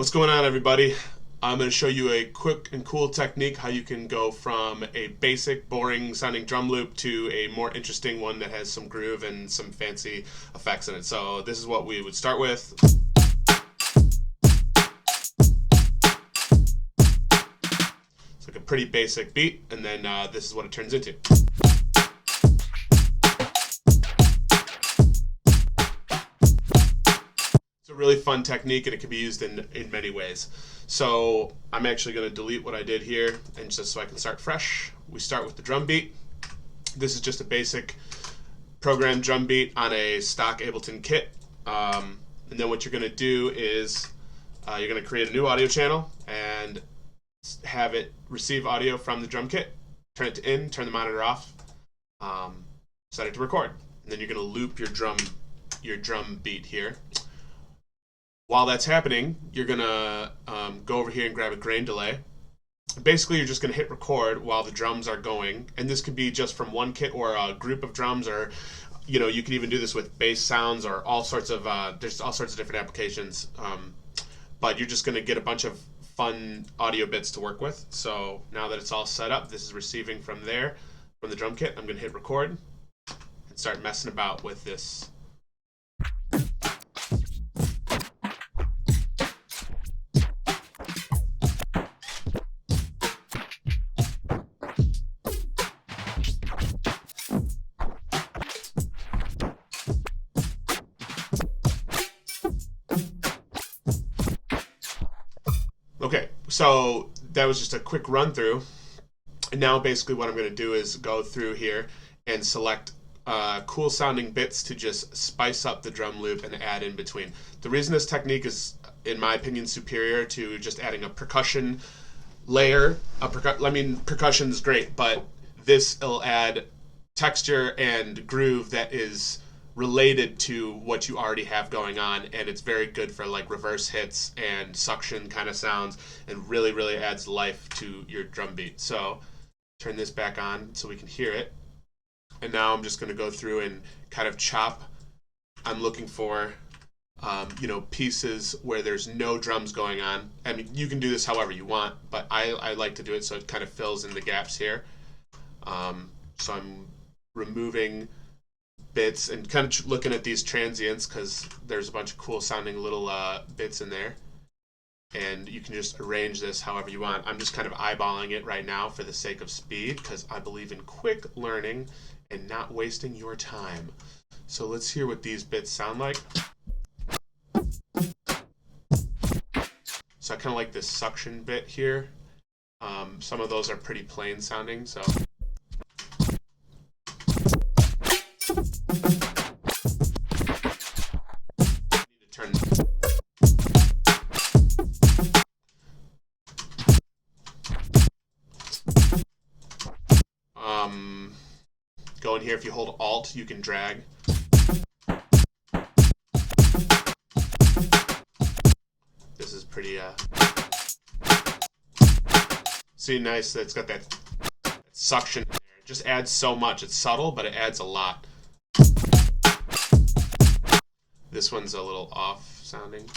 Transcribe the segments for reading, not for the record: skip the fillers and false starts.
What's going on, everybody? I'm going to show you a quick and cool technique how you can go from a basic, boring sounding drum loop to a more interesting one that has some groove and some fancy effects in it. So this is what we would start with. It's like a pretty basic beat, and then this is what it turns into. It's a really fun technique, and it can be used in many ways. So I'm actually going to delete what I did here, and just so I can start fresh, we start with the drum beat. This is just a basic programmed drum beat on a stock Ableton kit. And then what you're going to do is you're going to create a new audio channel and have it receive audio from the drum kit, turn it to in, turn the monitor off, set it to record. And then you're going to loop your drum beat here. While that's happening, you're going to go over here and grab a grain delay. Basically, you're just going to hit record while the drums are going. And this could be just from one kit or a group of drums, or you can even do this with bass sounds or all sorts of, there's all sorts of different applications. But you're just going to get a bunch of fun audio bits to work with. So now that it's all set up, this is receiving from there, from the drum kit. I'm going to hit record and start messing about with this. Okay, so that was just a quick run through. And now basically what I'm going to do is go through here and select cool sounding bits to just spice up the drum loop and add in between. The reason this technique is, in my opinion, superior to just adding a percussion layer, percussion is great, but this will add texture and groove that is related to what you already have going on, and it's very good for like reverse hits and suction kind of sounds, and really adds life to your drum beat. So turn this back on so we can hear it, and now I'm just going to go through and kind of chop. I'm looking for pieces where there's no drums going on. I mean, you can do this however you want, but I like to do it so it kind of fills in the gaps here. So I'm removing bits and kind of looking at these transients, because there's a bunch of cool sounding little bits in there, and you can just arrange this however you want. I'm just kind of eyeballing it right now for the sake of speed, because I believe in quick learning and not wasting your time. So let's hear what these bits sound like. So I kind of like this suction bit here. Some of those are pretty plain sounding, so go in here. If you hold Alt, you can drag. This is pretty see, nice that it's got that suction there. It just adds so much. It's subtle, but it adds a lot. This one's a little off sounding.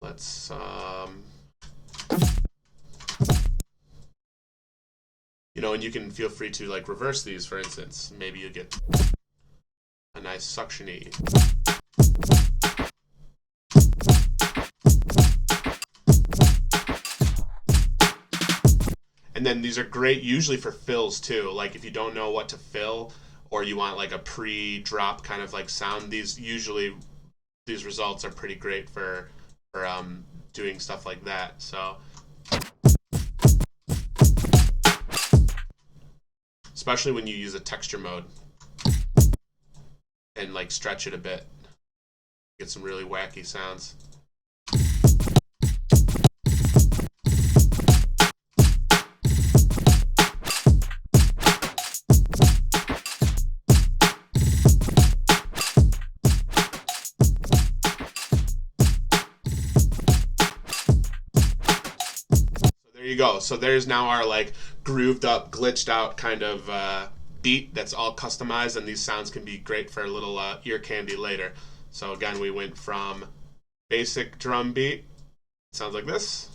Let's and you can feel free to like reverse these, for instance. Maybe you get a nice suction-y. And then these are great usually for fills too. Like if you don't know what to fill, or you want like a pre-drop kind of like sound, these results are pretty great for doing stuff like that. So especially when you use a texture mode and like stretch it a bit, get some really wacky sounds. There you go. So there's now our like grooved up, glitched out kind of beat that's all customized, and these sounds can be great for a little ear candy later. So again, we went from basic drum beat, sounds like this,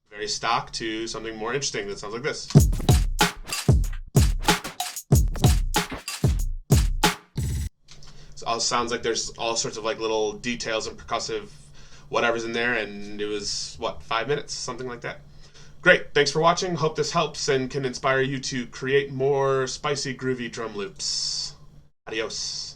very stock, to something more interesting that sounds like this. It all sounds like there's all sorts of like little details and percussive whatever's in there, and it was, what, 5 minutes? Something like that. Great, thanks for watching. Hope this helps and can inspire you to create more spicy, groovy drum loops. Adios.